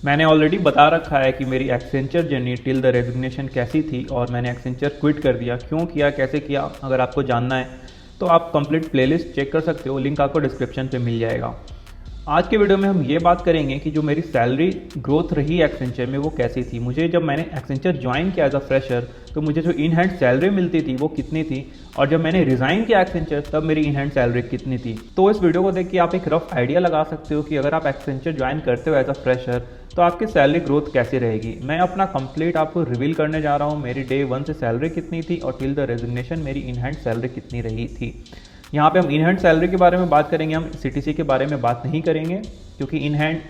मैंने ऑलरेडी बता रखा है कि मेरी Accenture journey till the resignation कैसी थी और मैंने एक्सेंचर क्विट कर दिया, क्यों किया, कैसे किया। अगर आपको जानना है तो आप कंप्लीट प्लेलिस्ट चेक कर सकते हो, लिंक आपको डिस्क्रिप्शन पे मिल जाएगा। आज के वीडियो में हम ये बात करेंगे कि जो मेरी सैलरी ग्रोथ रही एक्सेंचर में वो कैसी थी। मुझे जब मैंने एक्सेंचर ज्वाइन किया एज अ फ्रेशर तो मुझे जो इन हैंड सैलरी मिलती थी वो कितनी थी, और जब मैंने रिज़ाइन किया एक्सेंचर तब मेरी इन हैंड सैलरी कितनी थी। तो इस वीडियो को देख के आप एक रफ आइडिया लगा सकते हो कि अगर आप एक्सेंचर ज्वाइन करते हो एज अ फ्रेशर तो आपकी सैलरी ग्रोथ कैसी रहेगी। मैं अपना कंप्लीट आपको रिवील करने जा रहा हूँ, मेरी डे 1 से सैलरी कितनी थी और टिल द रेजिग्नेशन मेरी इन हैंड सैलरी कितनी रही थी। यहाँ पे हम इन हैंड सैलरी के बारे में बात करेंगे, हम सीटीसी के बारे में बात नहीं करेंगे क्योंकि इन हैंड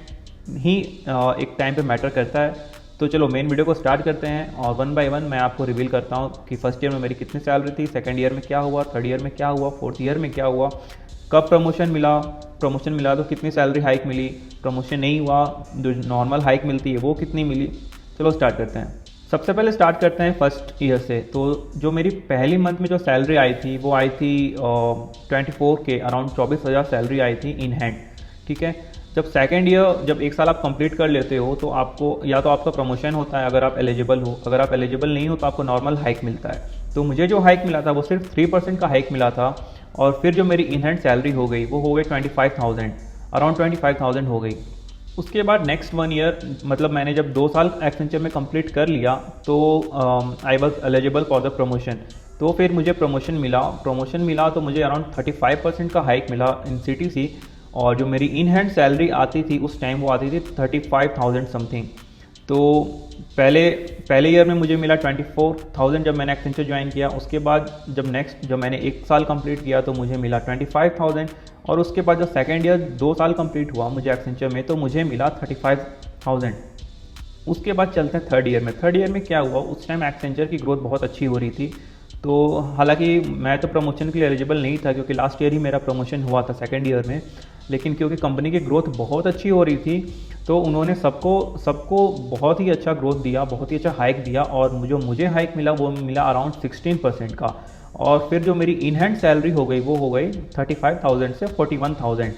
ही एक टाइम पे मैटर करता है। तो चलो मेन वीडियो को स्टार्ट करते हैं और वन बाय वन मैं आपको रिवील करता हूँ कि फर्स्ट ईयर में मेरी कितनी सैलरी थी, सेकंड ईयर में क्या हुआ, थर्ड ईयर में क्या हुआ, फोर्थ ईयर में क्या हुआ, कब प्रमोशन मिला तो कितनी सैलरी हाइक मिली, प्रमोशन नहीं हुआ जो नॉर्मल हाइक मिलती है वो कितनी मिली। चलो स्टार्ट करते हैं। सबसे पहले स्टार्ट करते हैं फर्स्ट ईयर से। तो जो मेरी पहली मंथ में जो सैलरी आई थी वो आई थी 24 के अराउंड 24,000 सैलरी आई थी इन हैंड। ठीक है, जब सेकेंड ईयर जब एक साल आप कंप्लीट कर लेते हो तो आपको या तो आपका प्रमोशन होता है अगर आप एलिजिबल हो, अगर आप एलिजिबल नहीं हो तो आपको नॉर्मल हाइक मिलता है। तो मुझे जो हाइक मिला था वो सिर्फ 3% का हाइक मिला था, और फिर जो मेरी इन हैंड सैलरी हो गई वो हो गई 25,000, अराउंड 25,000 हो गई। उसके बाद नेक्स्ट 1 ईयर मतलब मैंने जब 2 साल एक्सेंचर में कंप्लीट कर लिया तो I was eligible for the promotion. तो फिर मुझे प्रमोशन मिला तो मुझे अराउंड 35% का हाइक मिला इन सीटीसी, और जो मेरी इन हैंड सैलरी आती थी उस टाइम वो आती थी 35,000 समथिंग। तो पहले ईयर में मुझे मिला 24,000 जब मैंने एक्सेंचर ज्वाइन किया। उसके बाद जब मैंने 1 साल कंप्लीट किया तो मुझे मिला 25,000, और उसके बाद जब सेकेंड ईयर 2 साल कंप्लीट हुआ मुझे एक्सेंचर में तो मुझे मिला 35,000। उसके बाद चलते हैं थर्ड ईयर में क्या हुआ, उस टाइम एक्सेंचर की ग्रोथ बहुत अच्छी हो रही थी। तो हालांकि मैं तो प्रमोशन के लिए एलिजिबल नहीं था क्योंकि लास्ट ईयर ही मेरा प्रमोशन हुआ था सेकेंड ईयर में, लेकिन क्योंकि कंपनी की ग्रोथ बहुत अच्छी हो रही थी तो उन्होंने सबको बहुत ही अच्छा ग्रोथ दिया, बहुत ही अच्छा हाइक दिया, और जो मुझे हाइक मिला वो मिला अराउंड 16% का। और फिर जो मेरी इन हैंड सैलरी हो गई वो हो गई 35,000 से 41,000।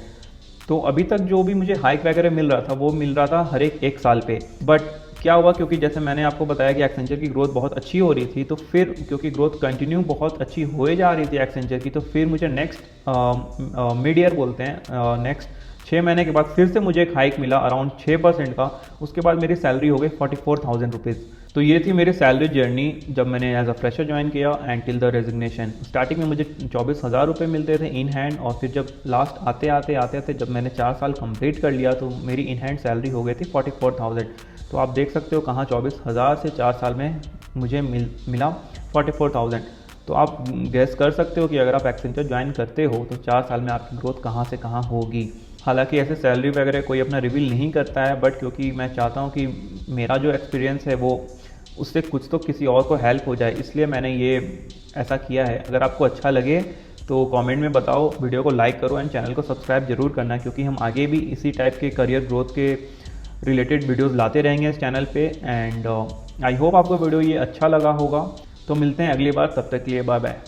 तो अभी तक जो भी मुझे हाइक वगैरह मिल रहा था वो मिल रहा था हर एक साल पे। बट क्या हुआ, क्योंकि जैसे मैंने आपको बताया कि एक्सेंचर की ग्रोथ बहुत अच्छी हो रही थी, तो फिर क्योंकि ग्रोथ कंटिन्यू बहुत अच्छी होए जा रही थी एक्सेंचर की, तो फिर मुझे नेक्स्ट मिड ईयर बोलते हैं, नेक्स्ट 6 महीने के बाद फिर से मुझे एक हाइक मिला अराउंड 6% का। उसके बाद मेरी सैलरी हो गई 44,000 रुपीज़। तो ये थी मेरी सैलरी जर्नी जब मैंने एज अ फ्रेशर ज्वाइन किया and till the resignation. Starting में मुझे 24,000 रुपये मिलते थे इन हैंड, और फिर जब लास्ट आते जब मैंने 4 साल कंप्लीट कर लिया तो मेरी इन हैंड सैलरी हो गई थी 44,000। तो आप देख सकते हो कहाँ 24,000 से 4 साल में मुझे मिला 44,000। तो आप गेस कर सकते हो कि अगर आप एक्सेंचर ज्वाइन करते हो तो 4 साल में आपकी ग्रोथ कहाँ से कहाँ होगी। हालांकि ऐसे सैलरी वगैरह कोई अपना रिवील नहीं करता है, बट क्योंकि मैं चाहता हूँ कि मेरा जो एक्सपीरियंस है वो उससे कुछ तो किसी और को हेल्प हो जाए, इसलिए मैंने ये ऐसा किया है। अगर आपको अच्छा लगे तो कमेंट में बताओ, वीडियो को लाइक करो एंड चैनल को सब्सक्राइब जरूर करना, क्योंकि हम आगे भी इसी टाइप के करियर ग्रोथ के रिलेटेड वीडियोस लाते रहेंगे इस चैनल पे। एंड आई होप आपको वीडियो ये अच्छा लगा होगा। तो मिलते हैं अगली बार, तब तक के लिए बाय बाय।